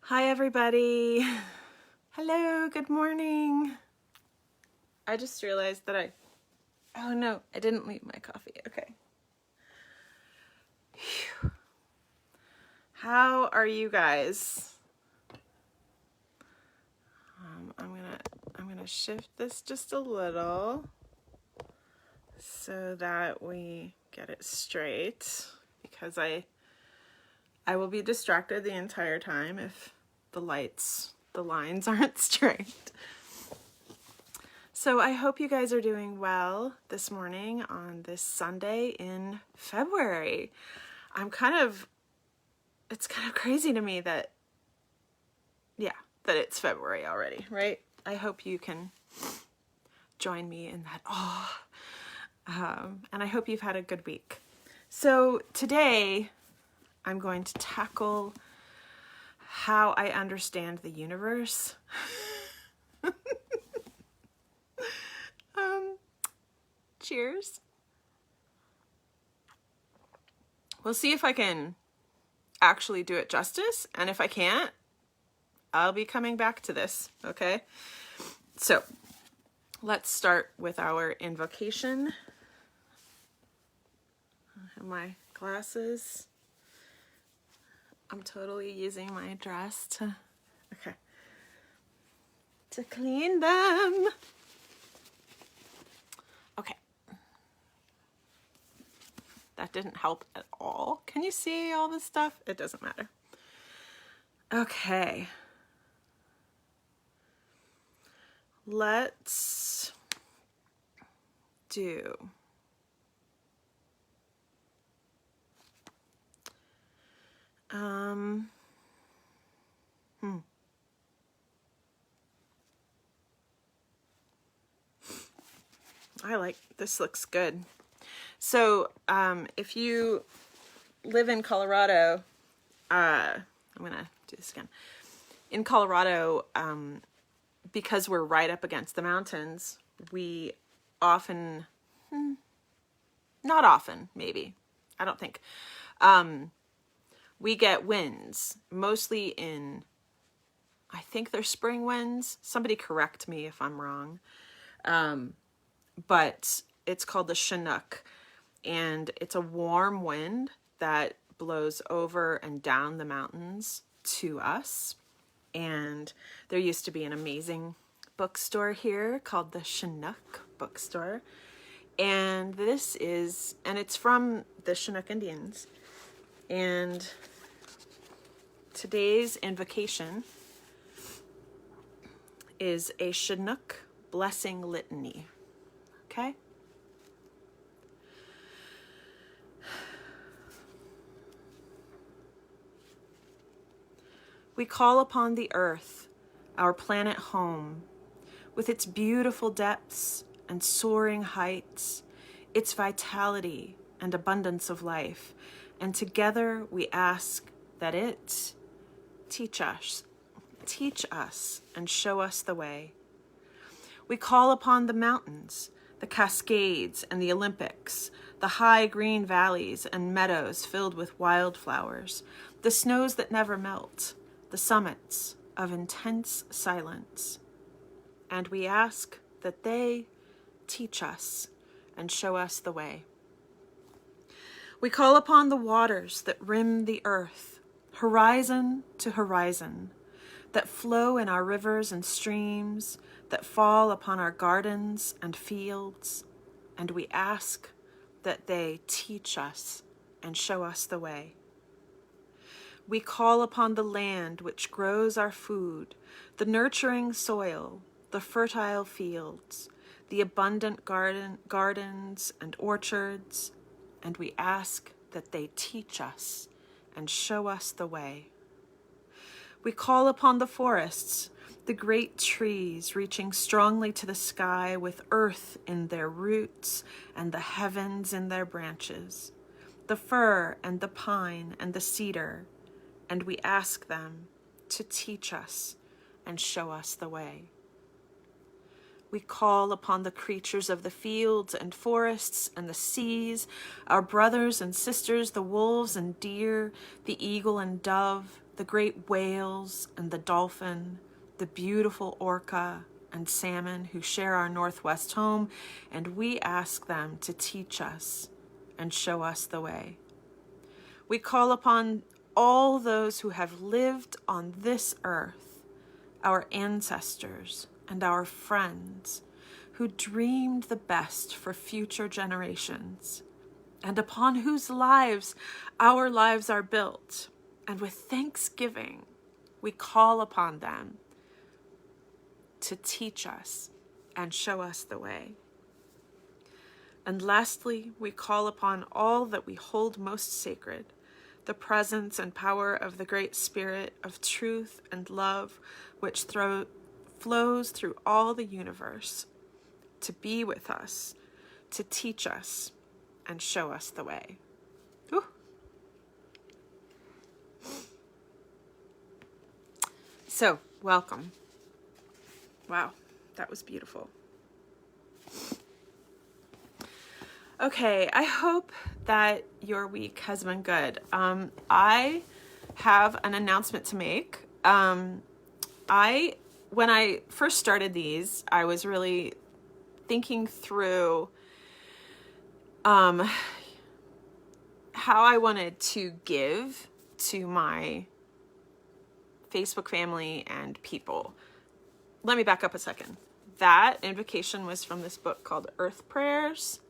Hi everybody. Hello, good morning. I just realized that oh no, I didn't leave my coffee. Okay. Phew. How are you guys? I'm gonna shift this just a little so that we get it straight, because I will be distracted the entire time if the lines aren't straight. So I hope you guys are doing well this morning on this Sunday in February. It's kind of crazy to me that it's February already, right? I hope you can join me in that awe. And I hope you've had a good week. So today I'm going to tackle how I understand the universe. Cheers. We'll see if I can actually do it justice, and if I can't, I'll be coming back to this, okay? So, let's start with our invocation. I have my glasses. I'm totally using my dress to clean them. Okay. That didn't help at all. Can you see all this stuff? It doesn't matter. Okay. Let's do this looks good. So, if you live in Colorado, I'm gonna do this again. In Colorado, because we're right up against the mountains, we often, not often, maybe, I don't think, we get winds, mostly in, I think they're spring winds. Somebody correct me if I'm wrong. But it's called the Chinook, and it's a warm wind that blows over and down the mountains to us. And there used to be an amazing bookstore here called the Chinook bookstore. And it's from the Chinook Indians. And today's invocation is a Chinook blessing litany. Okay? We call upon the earth, our planet home, with its beautiful depths and soaring heights, its vitality and abundance of life, and together we ask that it teach us and show us the way. We call upon the mountains, the Cascades and the Olympics, the high green valleys and meadows filled with wildflowers, the snows that never melt, the summits of intense silence. And we ask that they teach us and show us the way. We call upon the waters that rim the earth, horizon to horizon, that flow in our rivers and streams, that fall upon our gardens and fields, and we ask that they teach us and show us the way. We call upon the land which grows our food, the nurturing soil, the fertile fields, the abundant gardens and orchards, and we ask that they teach us and show us the way. We call upon the forests, the great trees reaching strongly to the sky with earth in their roots and the heavens in their branches, the fir and the pine and the cedar, and we ask them to teach us and show us the way. We call upon the creatures of the fields and forests and the seas, our brothers and sisters, the wolves and deer, the eagle and dove, the great whales and the dolphin, the beautiful orca and salmon who share our Northwest home, and we ask them to teach us and show us the way. We call upon all those who have lived on this earth, our ancestors and our friends who dreamed the best for future generations, and upon whose lives our lives are built. And with thanksgiving, we call upon them to teach us and show us the way. And lastly, we call upon all that we hold most sacred, the presence and power of the Great Spirit of truth and love, which flows through all the universe, to be with us, to teach us, and show us the way. Whew. So, welcome. Wow, that was beautiful. Okay, I hope that your week has been good. I have an announcement to make. When I first started these, I was really thinking through how I wanted to give to my Facebook family and people. Let me back up a second. That invocation was from this book called Earth Prayers.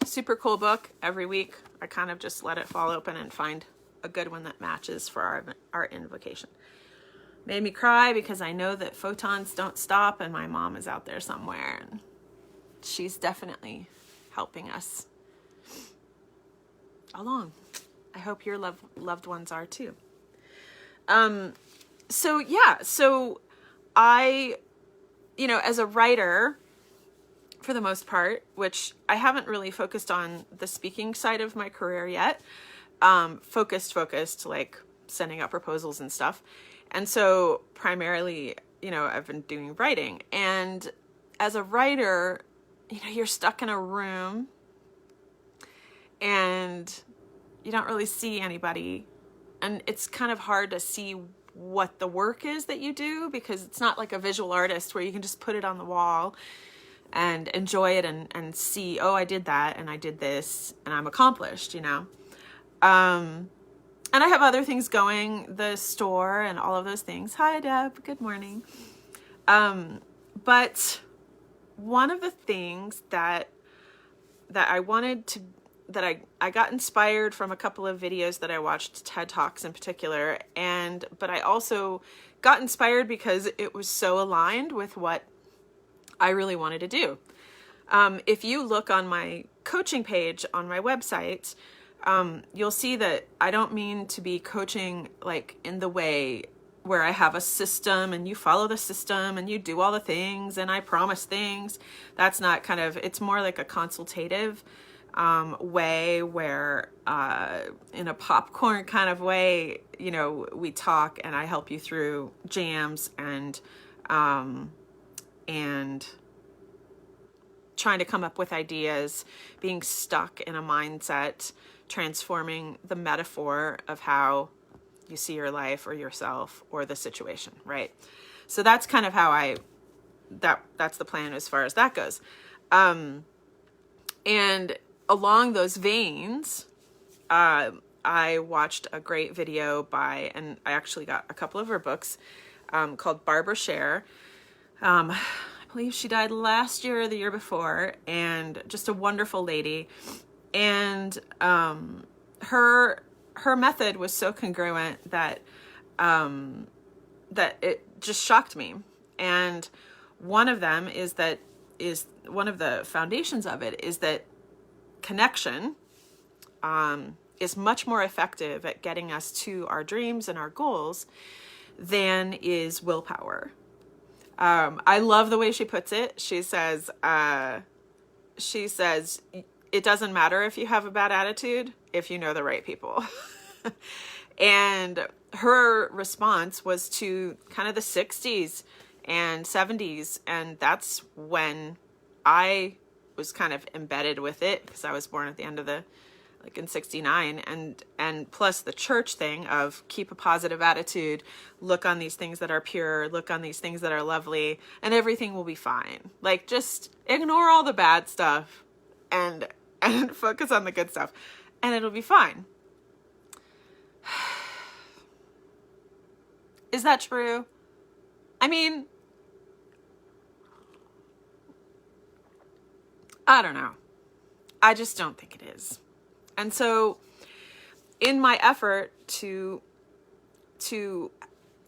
Super cool book. Every week, I kind of just let it fall open and find a good one that matches for our invocation. Made me cry because I know that photons don't stop and my mom is out there somewhere and she's definitely helping us along. I hope your loved ones are too. So I, as a writer, for the most part, which I haven't really focused on the speaking side of my career yet, focused, like sending out proposals and stuff. And so primarily, I've been doing writing. And as a writer, you're stuck in a room and you don't really see anybody. And it's kind of hard to see what the work is that you do because it's not like a visual artist where you can just put it on the wall and enjoy it and see, oh, I did that and I did this and I'm accomplished, And I have other things going, the store and all of those things. Hi, Deb. Good morning. But one of the things that I wanted to, that I got inspired from a couple of videos that I watched, TED Talks in particular, but I also got inspired because it was so aligned with what I really wanted to do. If you look on my coaching page on my website, you'll see that I don't mean to be coaching like in the way where I have a system and you follow the system and you do all the things and I promise things. That's not it's more like a consultative way where in a popcorn kind of way, we talk and I help you through jams and trying to come up with ideas, being stuck in a mindset, transforming the metaphor of how you see your life or yourself or the situation, right? So that's kind of how that's the plan as far as that goes. And along those veins, I watched a great video and I actually got a couple of her books called Barbara Sher. I believe she died last year or the year before, and just a wonderful lady. And her method was so congruent that it just shocked me. And one of them is one of the foundations of it is that connection is much more effective at getting us to our dreams and our goals than is willpower. I love the way she puts it. She says, it doesn't matter if you have a bad attitude if you know the right people. And her response was to kind of the 60s and 70s. And that's when I was kind of embedded with it, because I was born at the end of the, like in 69, and plus the church thing of keep a positive attitude, look on these things that are pure, look on these things that are lovely, and everything will be fine. Like, just ignore all the bad stuff and focus on the good stuff, and it'll be fine. Is that true? I mean, I don't know. I just don't think it is. And so in my effort to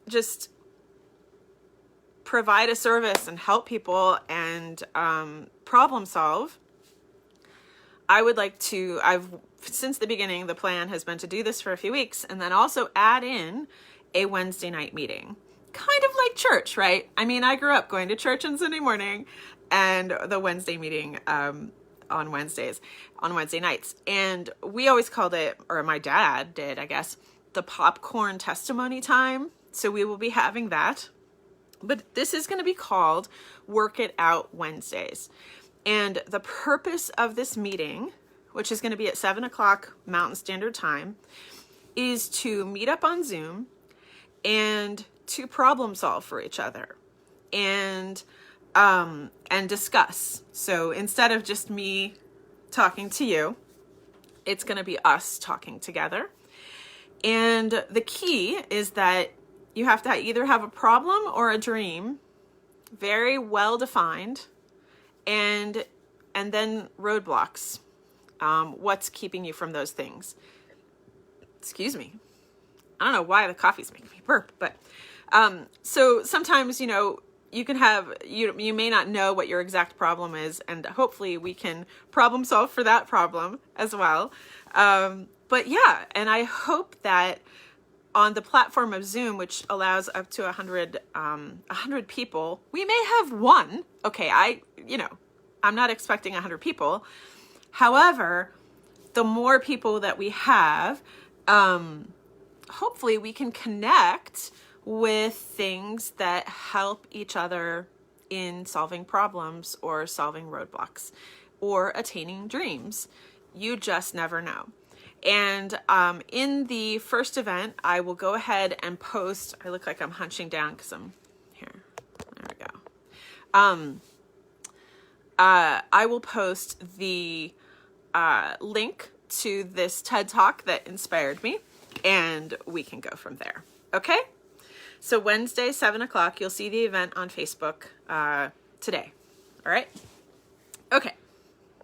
just provide a service and help people and problem solve, I would like to, since the beginning, the plan has been to do this for a few weeks and then also add in a Wednesday night meeting. Kind of like church, right? I mean, I grew up going to church on Sunday morning and the Wednesday meeting on Wednesday nights. And we always called it, or my dad did, I guess, the popcorn testimony time. So we will be having that. But this is going to be called Work It Out Wednesdays. And the purpose of this meeting, which is going to be at 7 o'clock Mountain Standard Time, is to meet up on Zoom and to problem solve for each other and discuss. So instead of just me talking to you, it's going to be us talking together. And the key is that you have to either have a problem or a dream, very well defined, and then roadblocks. What's keeping you from those things? Excuse me. I don't know why the coffee's making me burp, but so sometimes, you can have, you may not know what your exact problem is, and hopefully we can problem solve for that problem as well. But yeah, and I hope that on the platform of Zoom, which allows up to 100 people, we may have one. Okay, I'm not expecting 100 people. However, the more people that we have, hopefully we can connect with things that help each other in solving problems or solving roadblocks or attaining dreams. You just never know. And in the first event, I will go ahead and post, I look like I'm hunching down because I'm here. There we go. I will post the link to this TED Talk that inspired me, and we can go from there. Okay? So Wednesday, 7 o'clock, you'll see the event on Facebook today. All right? Okay.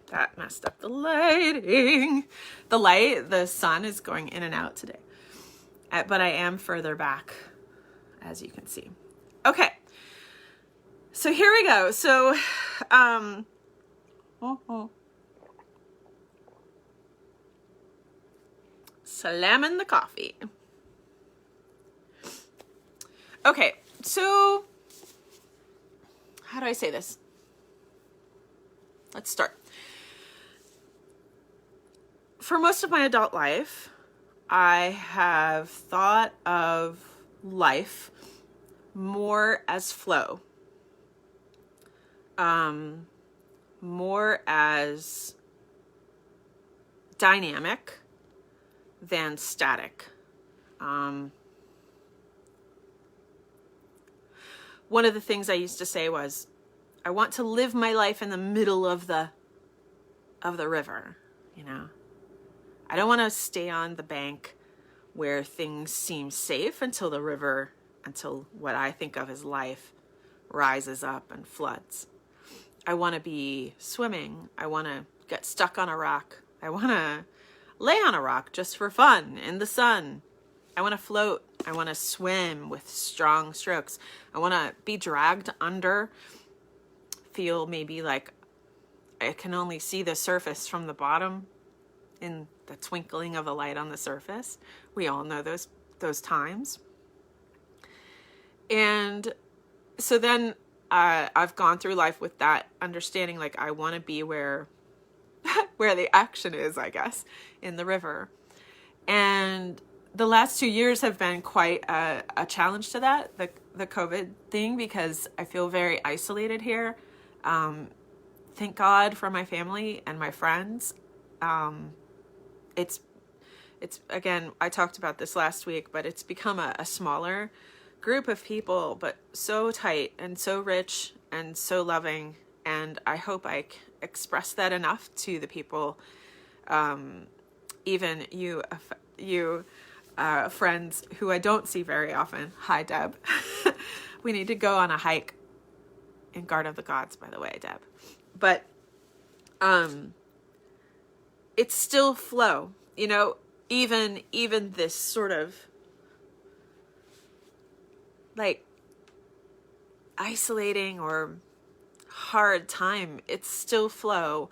That messed up the lighting. The sun is going in and out today. But I am further back, as you can see. Okay. So here we go. So, slamming the coffee. Okay, so how do I say this? Let's start. For most of my adult life, I have thought of life more as flow, more as dynamic than static. One of the things I used to say was, I want to live my life in the middle of the river, I don't want to stay on the bank where things seem safe until what I think of as life rises up and floods. I want to be swimming. I want to get stuck on a rock. I want to lay on a rock just for fun in the sun. I want to float. I want to swim with strong strokes. I want to be dragged under, feel maybe like I can only see the surface from the bottom in the twinkling of the light on the surface. We all know those times. And so then I've gone through life with that understanding, like I want to be where the action is, I guess, in the river. And the last 2 years have been quite a challenge to that, the COVID thing, because I feel very isolated here. Thank God for my family and my friends. It's again, I talked about this last week, but it's become a smaller group of people, but so tight and so rich and so loving. And I hope I express that enough to the people, even you friends who I don't see very often. Hi, Deb. We need to go on a hike in Guard of the Gods, by the way, Deb. But it's still flow, you know, even this sort of like isolating or hard time, it's still flow.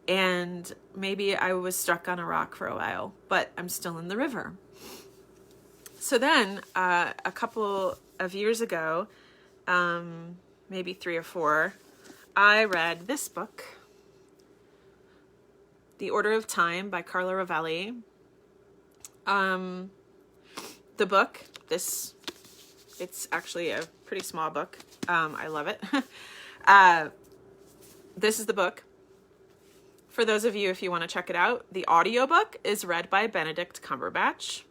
And maybe I was stuck on a rock for a while, but I'm still in the river. So then a couple of years ago, maybe 3 or 4, I read this book, The Order of Time by Carla Rovelli. The book, it's actually a pretty small book. I love it. This is the book. For those of you, if you want to check it out, the audiobook is read by Benedict Cumberbatch.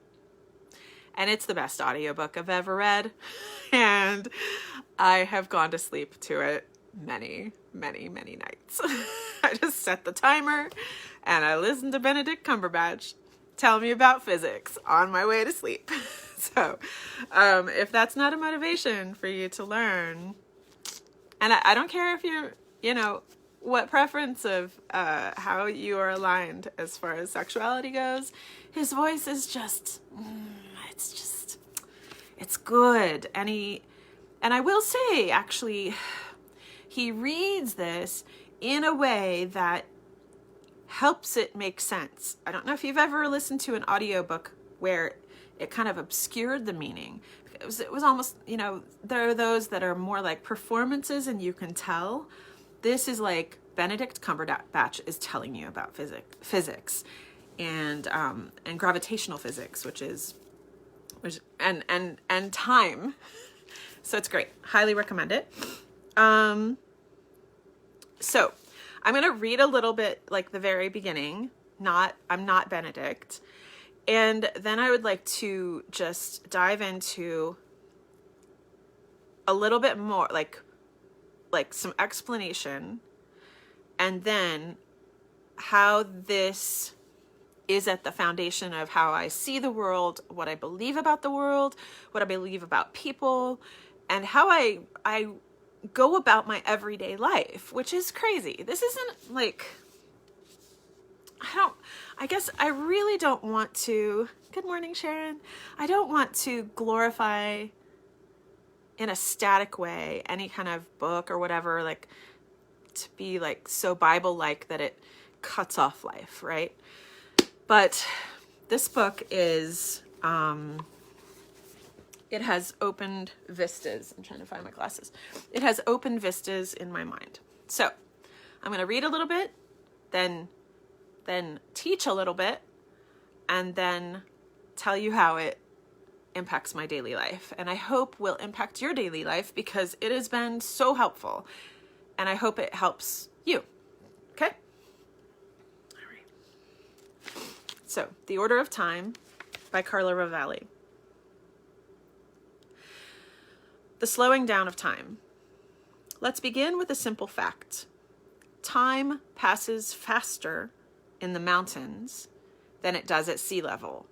And it's the best audiobook I've ever read. And I have gone to sleep to it many, many, many nights. I just set the timer and I listen to Benedict Cumberbatch tell me about physics on my way to sleep. So if that's not a motivation for you to learn, and I don't care if you're, you know, what preference of how you are aligned as far as sexuality goes, his voice is just, it's good. And I will say, actually, he reads this in a way that helps it make sense. I don't know if you've ever listened to an audiobook where it kind of obscured the meaning. It was almost, you know, there are those that are more like performances and you can tell. This is like Benedict Cumberbatch is telling you about physics and gravitational physics, which and time. So it's great. Highly recommend it. So I'm going to read a little bit like the very beginning. I'm not Benedict. And then I would like to just dive into a little bit more, like some explanation, and then how this is at the foundation of how I see the world, what I believe about the world, what I believe about people, and how I go about my everyday life, which is crazy. This isn't like, I guess I really don't want to, good morning, Sharon. I don't want to glorify in a static way any kind of book or whatever, like to be like so Bible-like that it cuts off life, right? But this book is, it has opened vistas. I'm trying to find my glasses. It has opened vistas in my mind. So I'm going to read a little bit, then teach a little bit, and then tell you how it impacts my daily life. And I hope will impact your daily life because it has been so helpful. And I hope it helps you. Okay? All right. So, The Order of Time by Carla Rovelli. The slowing down of time. Let's begin with a simple fact. Time passes faster in the mountains than it does at sea level.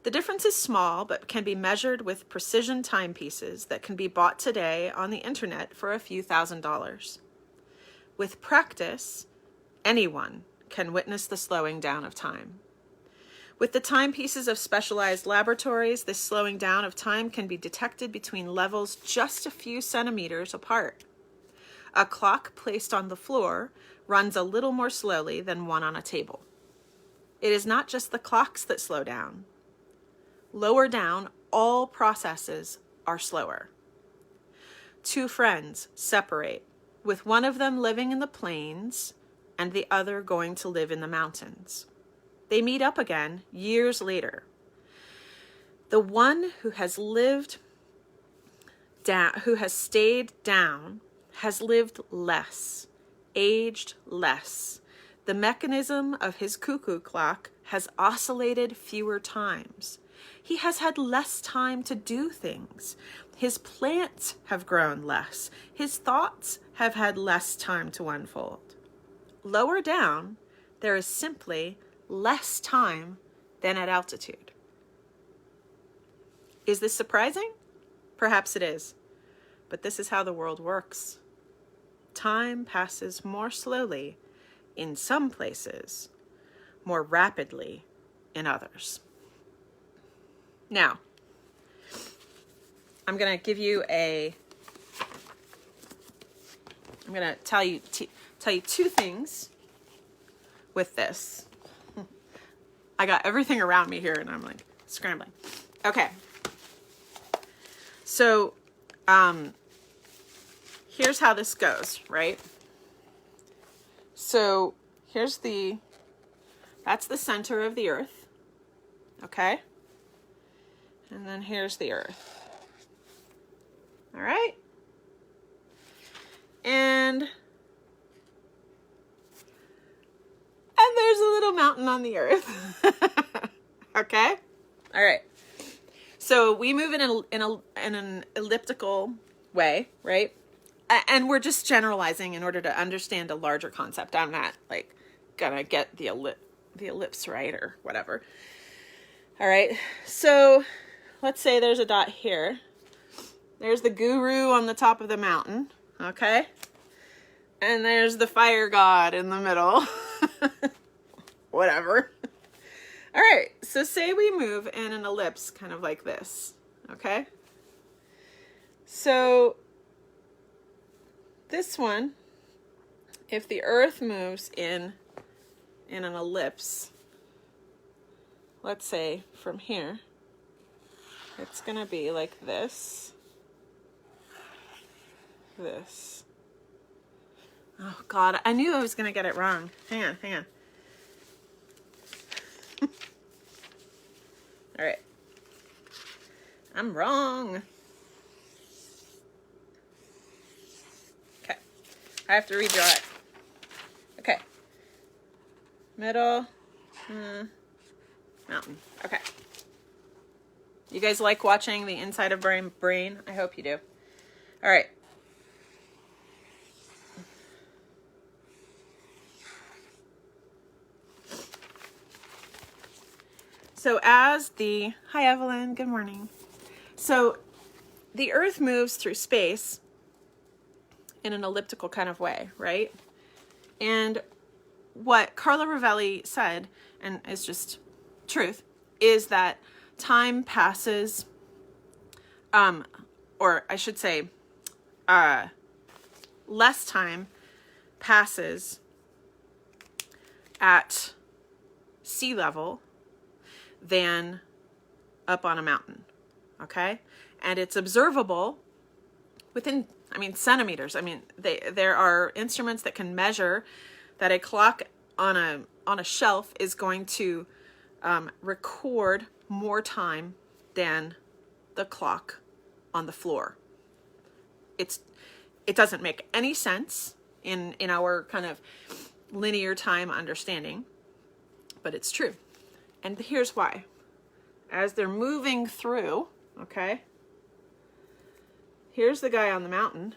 The difference is small, but can be measured with precision timepieces that can be bought today on the internet for a few $1,000s. With practice, anyone can witness the slowing down of time. With the timepieces of specialized laboratories, this slowing down of time can be detected between levels just a few centimeters apart. A clock placed on the floor runs a little more slowly than one on a table. It is not just the clocks that slow down. Lower down, all processes are slower. Two friends separate, with one of them living in the plains and the other going to live in the mountains. They meet up again years later, The one who has lived down, who has stayed down, has lived less, aged less. The mechanism of his cuckoo clock has oscillated fewer times. He has had less time to do things. His plants have grown less. His thoughts have had less time to unfold. Lower down, there is simply less time than at altitude. Is this surprising? Perhaps it is, but this is how the world works. Time passes more slowly in some places, more rapidly in others. Now, I'm going to give you I'm going to tell you two things with this. I got everything around me here and I'm like scrambling. Okay. So, here's how this goes, right? So that's the center of the earth. Okay. And then here's the earth. All right. And there's a little mountain on the earth. Okay. All right. So we move in an elliptical way, right? And we're just generalizing in order to understand a larger concept. I'm not like gonna get the ellipse right or whatever. All right. So let's say there's a dot here. There's the guru on the top of the mountain. Okay. And there's the fire god in the middle. Whatever. All right. So say we move in an ellipse kind of like this. Okay. So this one, if the earth moves in an ellipse, let's say from here, it's going to be like this. This. Oh God, I knew I was going to get it wrong. Hang on. All right. I'm wrong. Okay. I have to redraw it. Okay. Middle. Mountain. Okay. You guys like watching the inside of brain? I hope you do. All right. So hi Evelyn, good morning. So the earth moves through space in an elliptical kind of way, right? And what Carlo Rovelli said, and it's just truth, is that time passes, or I should say, less time passes at sea level than up on a mountain, okay? And it's observable within, centimeters. There are instruments that can measure that a clock on a shelf is going to record more time than the clock on the floor. It doesn't make any sense in our kind of linear time understanding, but it's true. And here's why. As they're moving through, okay, here's the guy on the mountain.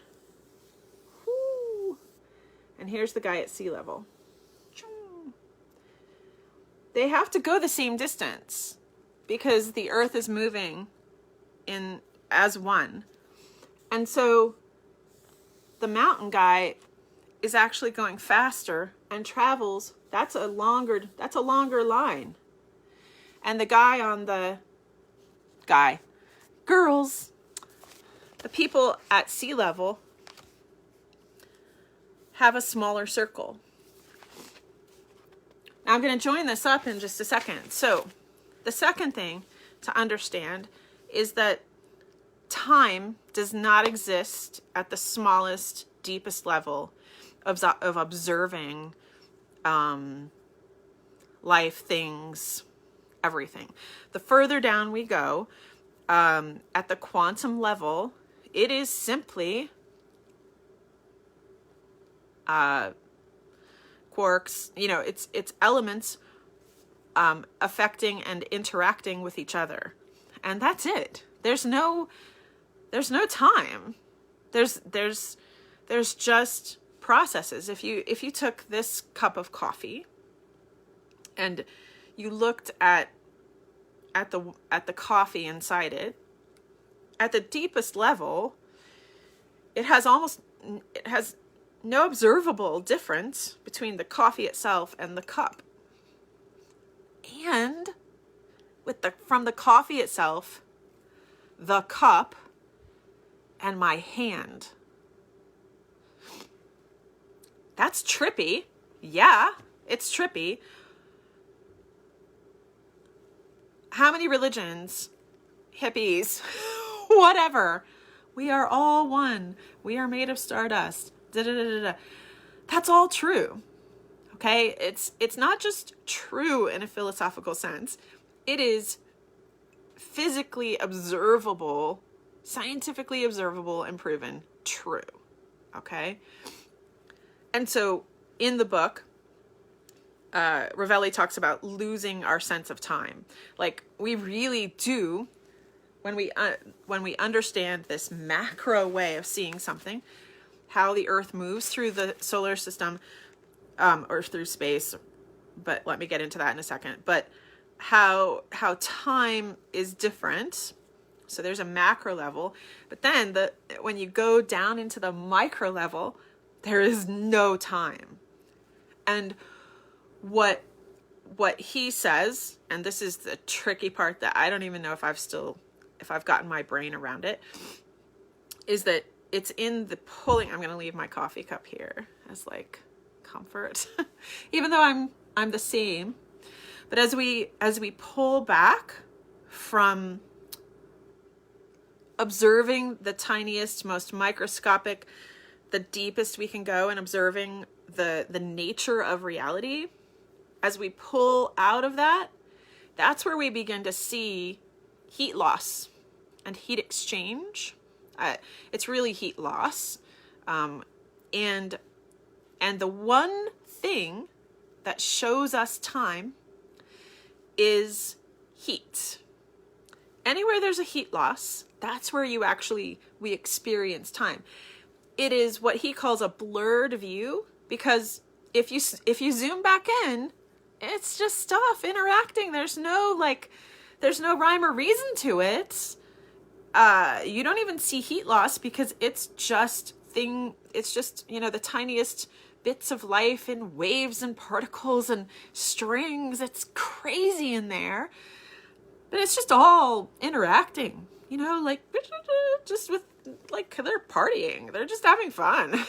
Whoo, and here's the guy at sea level. They have to go the same distance because the earth is moving in as one. And so the mountain guy is actually going faster and travels. That's a longer line. And the guy on the the people at sea level have a smaller circle. Now I'm going to join this up in just a second. So the second thing to understand is that time does not exist at the smallest, deepest level of observing life, things, everything. The further down we go, at the quantum level, it is simply quarks, it's elements affecting and interacting with each other. And that's it. There's no time. There's just processes. If you took this cup of coffee and you looked at the coffee inside it, at the deepest level, it has no observable difference between the coffee itself and the cup. And from the coffee itself, the cup, and my hand. That's trippy. Yeah, it's trippy. How many religions, hippies, whatever, we are all one. We are made of stardust. That's all true. Okay? It's not just true in a philosophical sense. It is physically observable, scientifically observable, and proven true. Okay? And so in the book, Ravelli talks about losing our sense of time. Like, we really do, when we understand this macro way of seeing something, how the Earth moves through the solar system, or through space, but let me get into that in a second. But how time is different. So there's a macro level, but then when you go down into the micro level, there is no time. And what he says, and this is the tricky part that I don't even know if I've gotten my brain around it, is that it's in the pulling. I'm going to leave my coffee cup here as like comfort, even though I'm the same. But as we pull back from observing the tiniest, most microscopic, the deepest we can go, and observing the nature of reality, as we pull out of that, that's where we begin to see heat loss and heat exchange. It's really heat loss. And the one thing that shows us time is heat. Anywhere there's a heat loss, that's where we experience time. It is what he calls a blurred view, because if you zoom back in, it's just stuff interacting. There's no rhyme or reason to it. You don't even see heat loss, because it's just the tiniest bits of life in waves and particles and strings. It's crazy in there. But it's just all interacting, just with, they're partying. They're just having fun,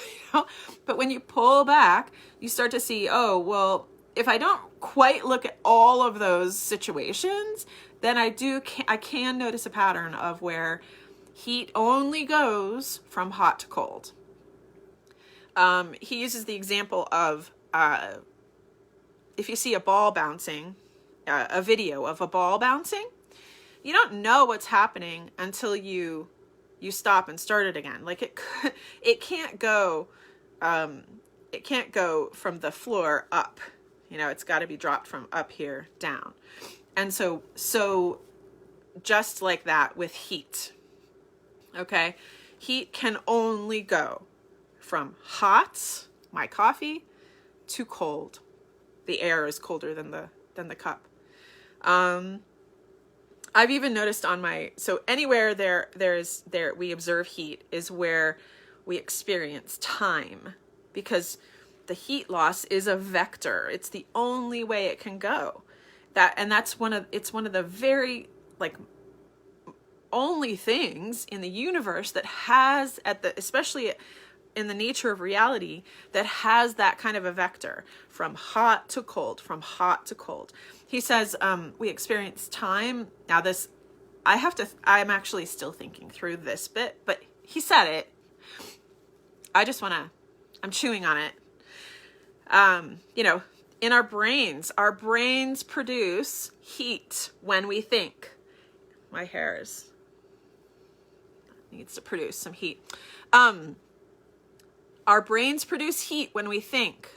But when you pull back, you start to see, oh, well, if I don't quite look at all of those situations, then I can notice a pattern of where heat only goes from hot to cold. He uses the example of, if you see a ball bouncing, a video of a ball bouncing, you don't know what's happening until you stop and start it again. Like it can't go from the floor up, it's got to be dropped from up here down. And so just like that with heat, okay, heat can only go from hot, my coffee, to cold. The air is colder than the cup. I've even noticed so anywhere we observe heat is where we experience time, because the heat loss is a vector. It's the only way it can go. That's one of the very only things in the universe that has especially in the nature of reality, that has that kind of a vector from hot to cold, from hot to cold. He says, we experience time. Now I'm actually still thinking through this bit, but he said it. I'm chewing on it. in our brains produce heat when we think. My hair needs to produce some heat. Our brains produce heat when we think.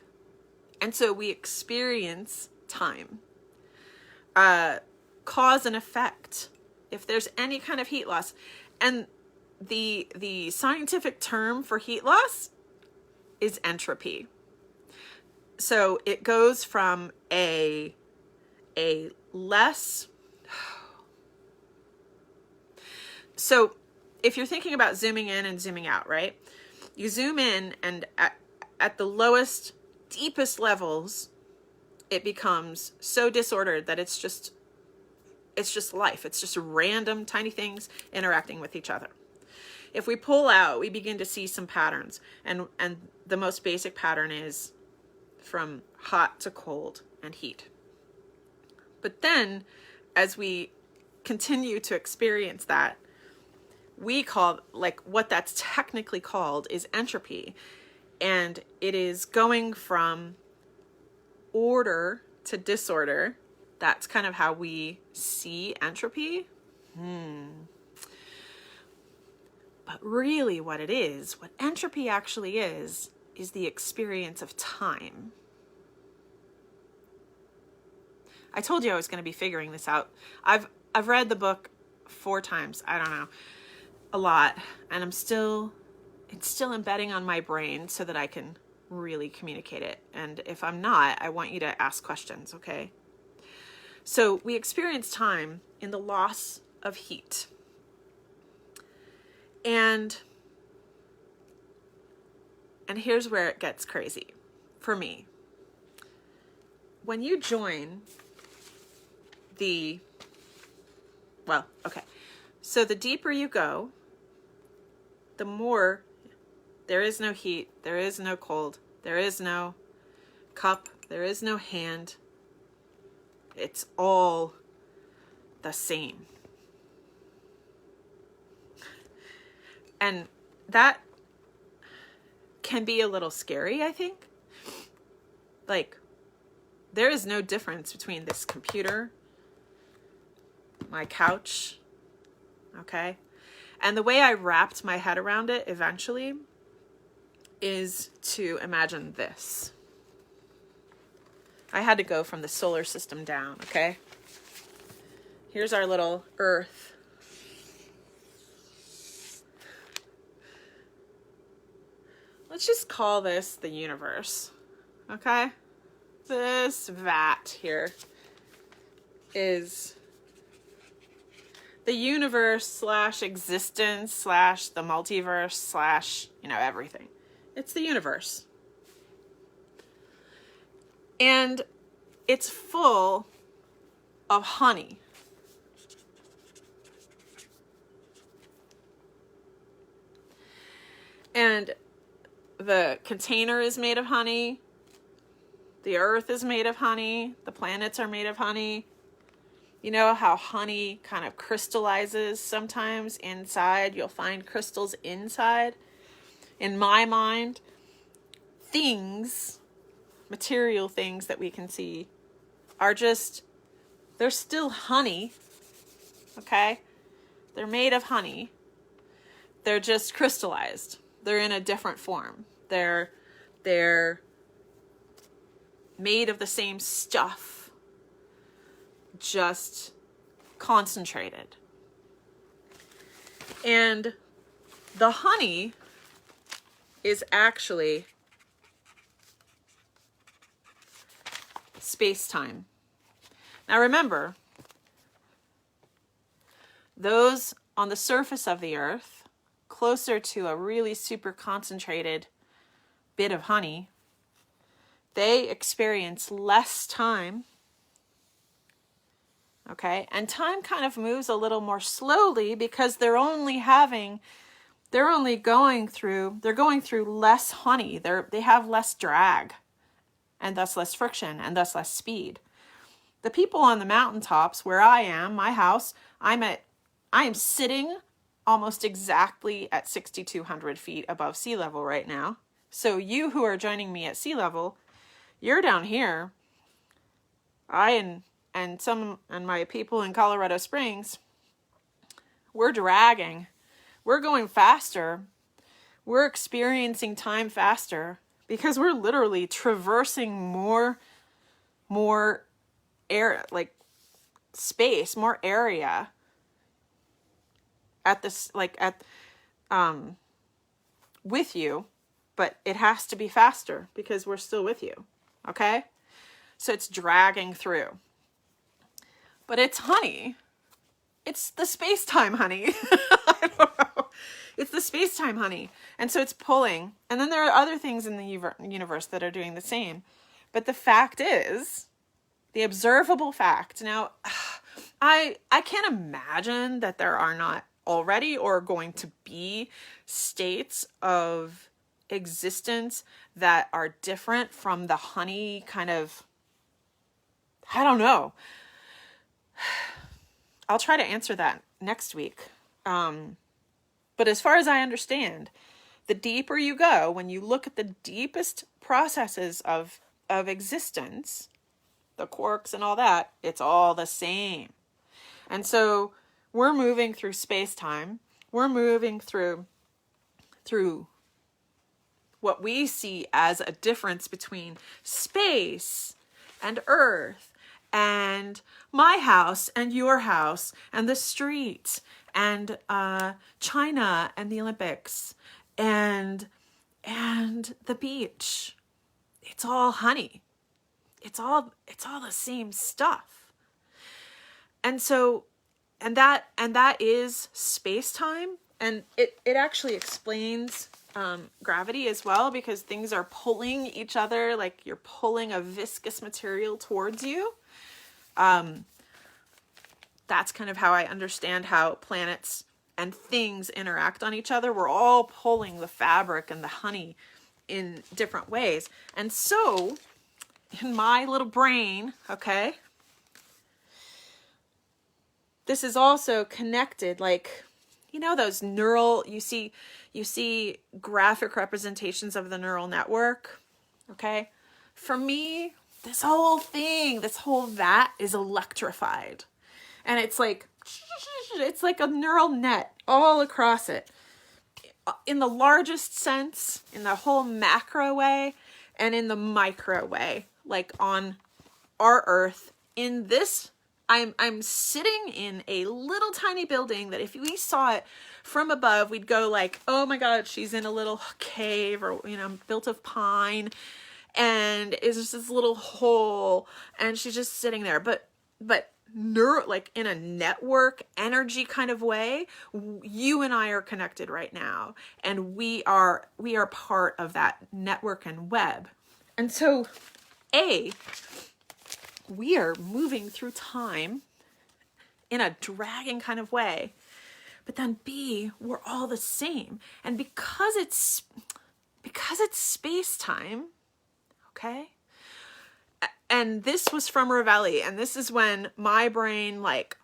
And so we experience time. Cause and effect. If there's any kind of heat loss. And the scientific term for heat loss is entropy. So it goes from a less... So if you're thinking about zooming in and zooming out, right? You zoom in and at the lowest, deepest levels, it becomes so disordered that it's just life. It's just random tiny things interacting with each other. If we pull out, we begin to see some patterns. And the most basic pattern is from hot to cold and heat. But then, as we continue to experience that, we call, like, what that's technically called is entropy. And it is going from order to disorder. That's kind of how we see entropy. But really what it is, what entropy actually is the experience of time. I told you I was going to be figuring this out. I've read the book 4 times. I don't know. A lot. And it's still embedding on my brain so that I can really communicate it. And if I'm not, I want you to ask questions, okay? So we experience time in the loss of heat. And here's where it gets crazy for me. When you join so the deeper you go, the more there is no heat, there is no cold, there is no cup, there is no hand. It's all the same. And that can be a little scary, I think. Like, there is no difference between this computer, my couch, okay? And the way I wrapped my head around it eventually is to imagine this. I had to go from the solar system down, okay? Here's our little Earth. Let's just call this the universe, okay? This vat here is the universe / existence / the multiverse / everything. It's the universe. And it's full of honey. And the container is made of honey. The earth is made of honey. The planets are made of honey. You know how honey kind of crystallizes sometimes inside? You'll find crystals inside. In my mind, material things that we can see are they're still honey, okay? They're made of honey. They're just crystallized. They're in a different form. They're made of the same stuff, just concentrated. And the honey is actually space-time. Now remember, those on the surface of the earth, closer to a really super concentrated bit of honey, they experience less time, okay? And time kind of moves a little more slowly because they're going through less honey. They have less drag and thus less friction and thus less speed. The people on the mountaintops where I am, my house, I am sitting almost exactly at 6,200 feet above sea level right now. So you who are joining me at sea level, you're down here and my people in Colorado Springs, we're dragging. We're going faster. We're experiencing time faster because we're literally traversing more air, like space, more area at this, with you, but it has to be faster because we're still with you. Okay? So it's dragging through. But it's honey. It's the space-time honey. I don't know. It's the space-time honey. And so it's pulling. And then there are other things in the universe that are doing the same. But the fact is, the observable fact. Now, I can't imagine that there are not already or going to be states of existence that are different from the honey kind of, I don't know. I'll try to answer that next week. But as far as I understand, the deeper you go, when you look at the deepest processes of existence, the quarks and all that, it's all the same. And so we're moving through space-time. We're moving through what we see as a difference between space and Earth and my house and your house and the street and China and the Olympics and the beach. It's all honey. It's all the same stuff. And so and that is space-time, and it actually explains gravity as well, because things are pulling each other, like you're pulling a viscous material towards you. That's kind of how I understand how planets and things interact on each other. We're all pulling the fabric and the honey in different ways. And so, in my little brain, okay, this is also connected, like, you know, those you see graphic representations of the neural network, okay? For me, this whole vat is electrified. And it's like a neural net all across it. In the largest sense, in the whole macro way, and in the micro way, like on our Earth. In this, I'm sitting in a little tiny building that if we saw it from above, we'd go like, oh my God, she's in a little cave, or, you know, built of pine, and it's just this little hole, and she's just sitting there. But like in a network energy kind of way, you and I are connected right now, and we are part of that network and web. And so we are moving through time in a dragging kind of way, but then B, we're all the same. And because it's space-time, okay? And this was from Ravelli, and this is when my brain, like,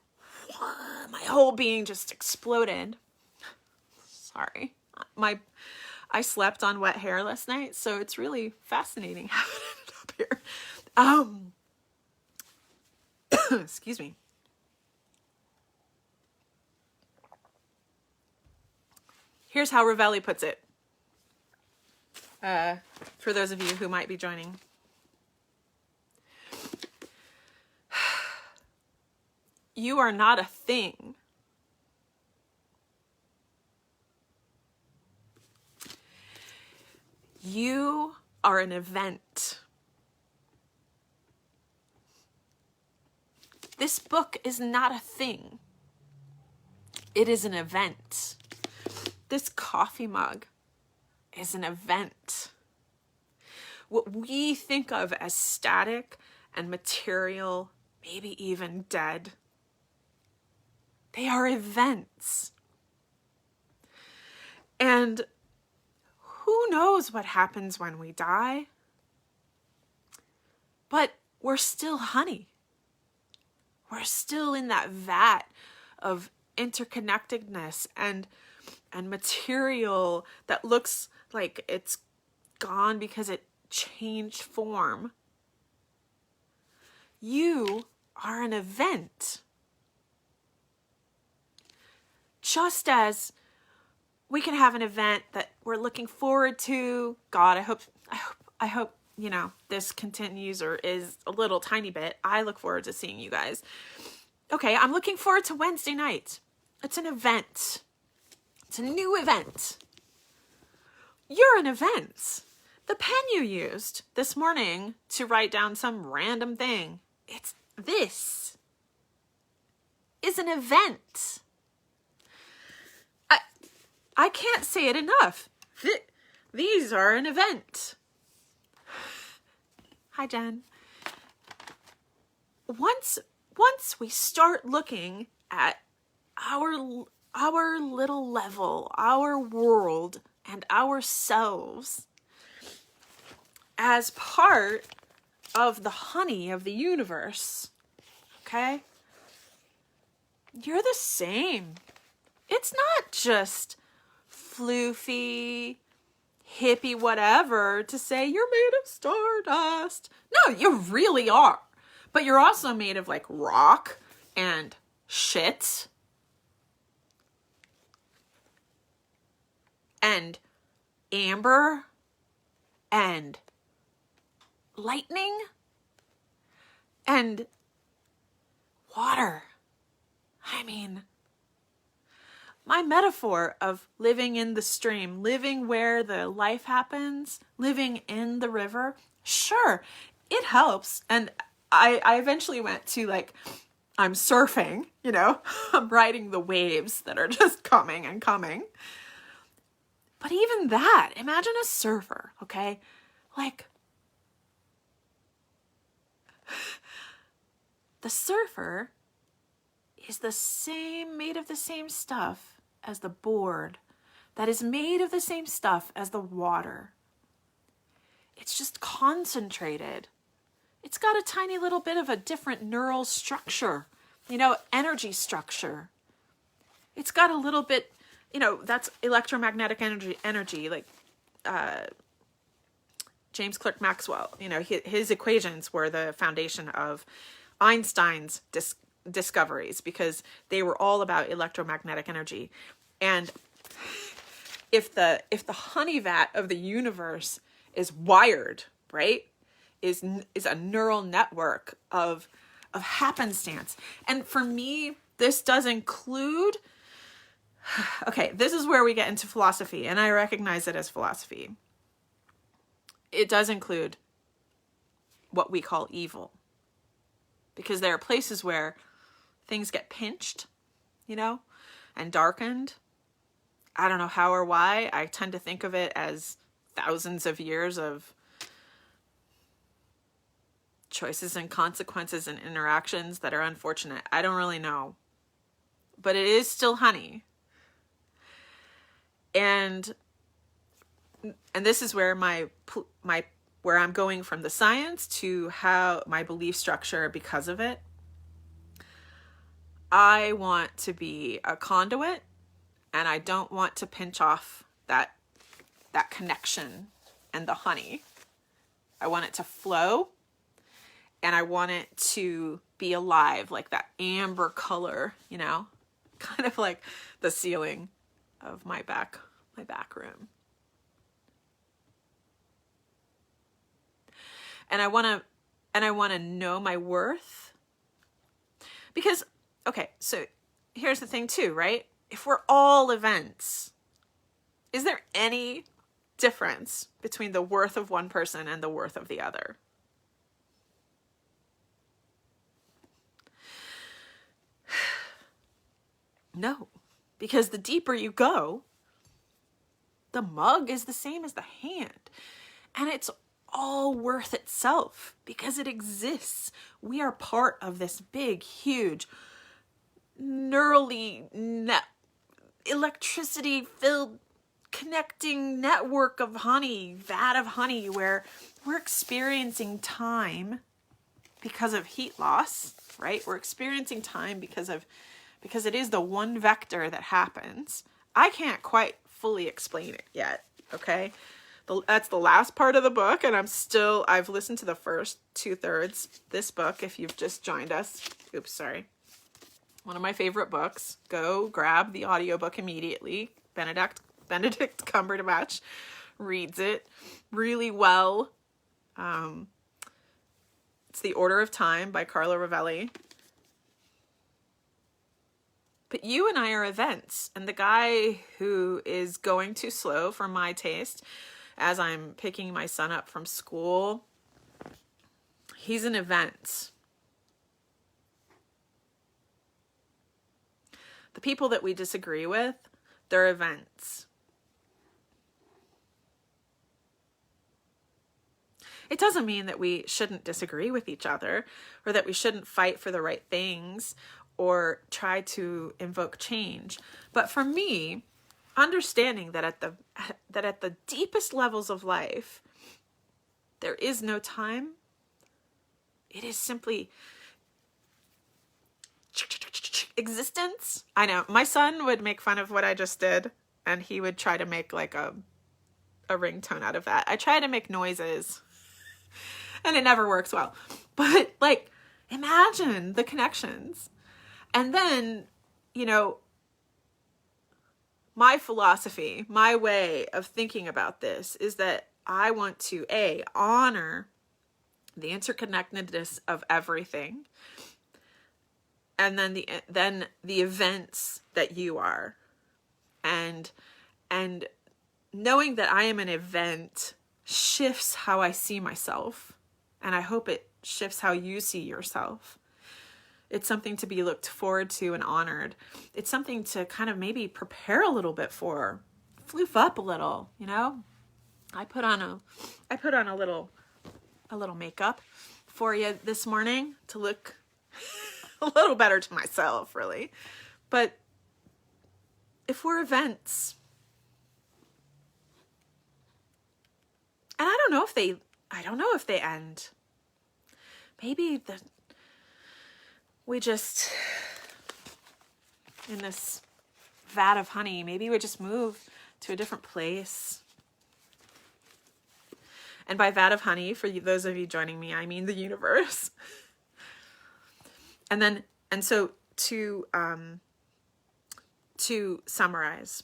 my whole being just exploded. Sorry. I slept on wet hair last night, so it's really fascinating how it ended up here. Excuse me. Here's how Ravelli puts it, for those of you who might be joining. You are not a thing. You are an event. This book is not a thing. It is an event. This coffee mug is an event. What we think of as static and material, maybe even dead, they are events. And who knows what happens when we die? But we're still honey. We're still in that vat of interconnectedness and material that looks like it's gone because it changed form. You are an event. Just as we can have an event that we're looking forward to. God, I hope, you know, this continues or is a little tiny bit. I look forward to seeing you guys. Okay, I'm looking forward to Wednesday night. It's an event. It's a new event. You're an event. The pen you used this morning to write down some random thing, this is an event. I can't say it enough. These are an event. Hi, Jen. Once we start looking at our little level, our world, and ourselves as part of the honey of the universe, okay? You're the same. It's not just floofy, hippie, whatever to say you're made of stardust. No, you really are. But you're also made of like rock and shit and amber and lightning and water. I mean, my metaphor of living in the stream, living where the life happens, living in the river, sure, it helps. And I eventually went to like, I'm surfing, you know, I'm riding the waves that are just coming and coming. But even that, imagine a surfer, okay? Like, the surfer is the same, made of the same stuff as the board, that is made of the same stuff as the water. It's just concentrated. It's got a tiny little bit of a different neural structure, you know, energy structure. It's got a little bit, you know, that's electromagnetic energy, like James Clerk Maxwell, you know, his equations were the foundation of Einstein's discoveries because they were all about electromagnetic energy. And if the honey vat of the universe is wired, right, is a neural network of happenstance. And for me, this does include, okay, this is where we get into philosophy, and I recognize it as philosophy. It does include what we call evil, because there are places where things get pinched, you know, and darkened. I don't know how or why. I tend to think of it as thousands of years of choices and consequences and interactions that are unfortunate. I don't really know. But it is still honey. And this is where where I'm going from the science to how my belief structure because of it. I want to be a conduit, and I don't want to pinch off that connection and the honey. I want it to flow, and I want it to be alive, like that amber color, you know, kind of like the ceiling of my back room. And I want to know my worth, because, okay, so here's the thing too, right? If we're all events, is there any difference between the worth of one person and the worth of the other? No, because the deeper you go, the mug is the same as the hand, and it's all worth itself because it exists. We are part of this big, huge, neurally electricity-filled connecting network of honey, vat of honey, where we're experiencing time because of heat loss, right? We're experiencing time because it is the one vector that happens. I can't quite fully explain it yet, okay? That's the last part of the book, and I've listened to the first 2/3. This book, if you've just joined us, oops, sorry. One of my favorite books. Go grab the audiobook immediately. Benedict Cumberbatch reads it really well. It's The Order of Time by Carlo Rovelli. But you and I are events, and the guy who is going too slow for my taste as I'm picking my son up from school, he's an event. The people that we disagree with, they're events. It doesn't mean that we shouldn't disagree with each other or that we shouldn't fight for the right things or try to invoke change. But for me, understanding that at the deepest levels of life, there is no time. It is simply existence. I know my son would make fun of what I just did, and he would try to make like a ringtone out of that. I try to make noises, and it never works well. But like, imagine the connections. And then, you know, my philosophy, my way of thinking about this is that I want to honor the interconnectedness of everything, and then the events that you are, and knowing that I am an event shifts how I see myself, and I hope it shifts how you see yourself. It's something to be looked forward to and honored. It's something to kind of maybe prepare a little bit for, floof up a little, you know. I put on a little makeup for you this morning to look a little better to myself, really. But if we're events, and I don't know if they end. Maybe we just, in this vat of honey, maybe we just move to a different place. And by vat of honey, for those of you joining me, I mean the universe. And so to summarize,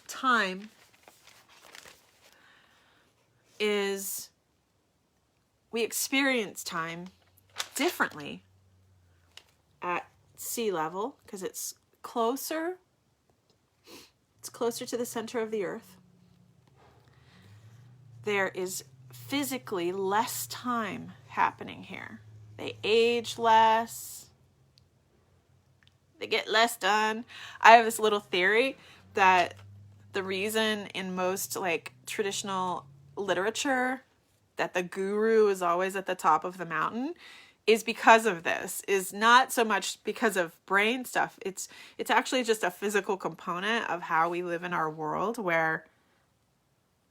time is, we experience time differently at sea level because it's closer to the center of the earth. There is physically less time happening here. They age less. They get less done. I have this little theory that the reason in most like traditional literature that the guru is always at the top of the mountain is because of this, is not so much because of brain stuff. It's actually just a physical component of how we live in our world where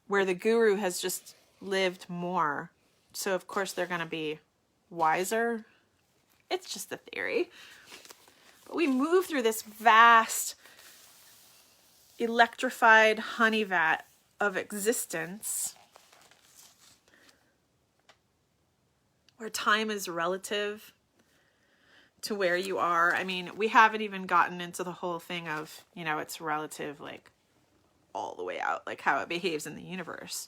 the guru has just lived more. So of course they're going to be wiser. It's just a theory. But we move through this vast, electrified honey vat of existence where time is relative to where you are. I mean, we haven't even gotten into the whole thing of, you know, it's relative like all the way out, like how it behaves in the universe.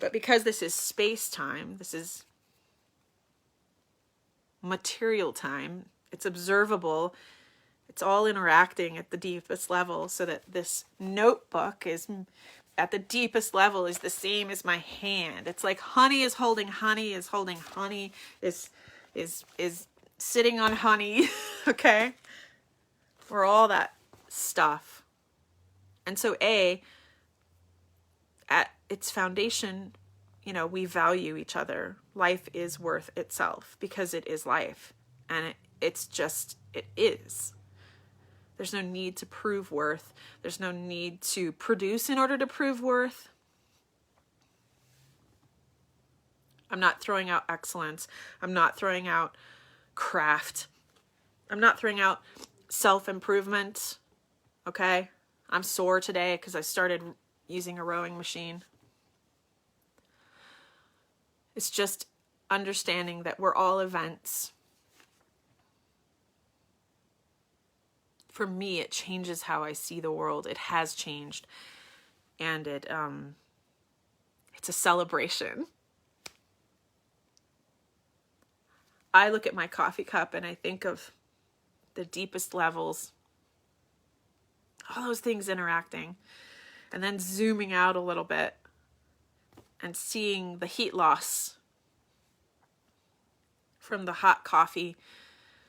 But because this is space-time, this is material time, it's observable, it's all interacting at the deepest level, so that this notebook is at the deepest level is the same as my hand. It's like honey is holding honey, is holding honey, is sitting on honey, okay? For all that stuff. And so at its foundation, you know, we value each other. Life is worth itself because it is life. And it is. There's no need to prove worth. There's no need to produce in order to prove worth. I'm not throwing out excellence. I'm not throwing out craft. I'm not throwing out self-improvement. Okay? I'm sore today because I started using a rowing machine. It's just understanding that we're all events. For me, it changes how I see the world. It has changed. And it's a celebration. I look at my coffee cup and I think of the deepest levels, all those things interacting, and then zooming out a little bit and seeing the heat loss from the hot coffee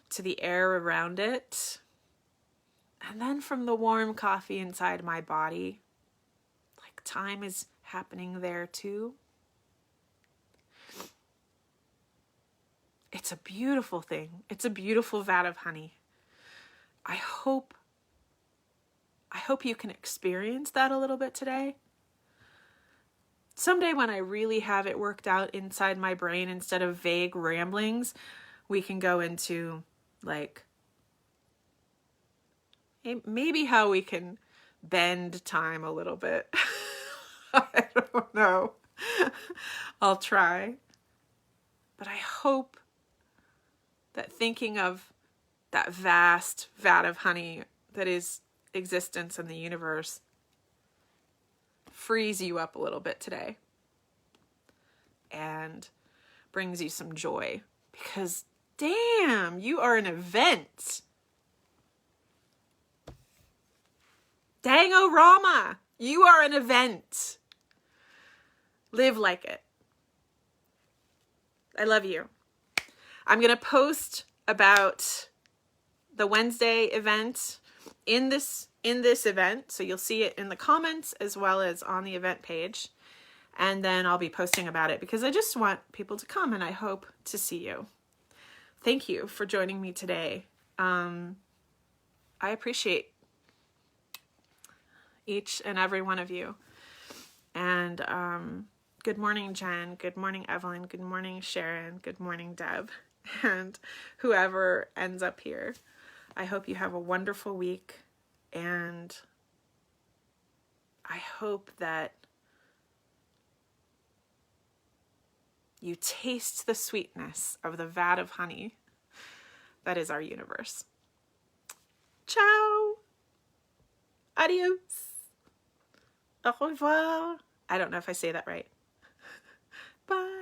to the air around it, and then from the warm coffee inside my body. Like time is happening there too. It's a beautiful thing. It's a beautiful vat of honey. I hope you can experience that a little bit today. Someday when I really have it worked out inside my brain, instead of vague ramblings, we can go into like maybe how we can bend time a little bit. I don't know. I'll try. But I hope that thinking of that vast vat of honey that is existence in the universe frees you up a little bit today and brings you some joy, because damn, you are an event. Dang-o-rama, you are an event. Live like it. I love you. I'm going to post about the Wednesday event in this event, so you'll see it in the comments as well as on the event page, and then I'll be posting about it because I just want people to come and I hope to see you. Thank you for joining me today. I appreciate each and every one of you. And good morning, Jen. Good morning, Evelyn. Good morning, Sharon. Good morning, Deb. And whoever ends up here. I hope you have a wonderful week. And I hope that you taste the sweetness of the vat of honey that is our universe. Ciao. Adios. Au revoir. I don't know if I say that right. Bye.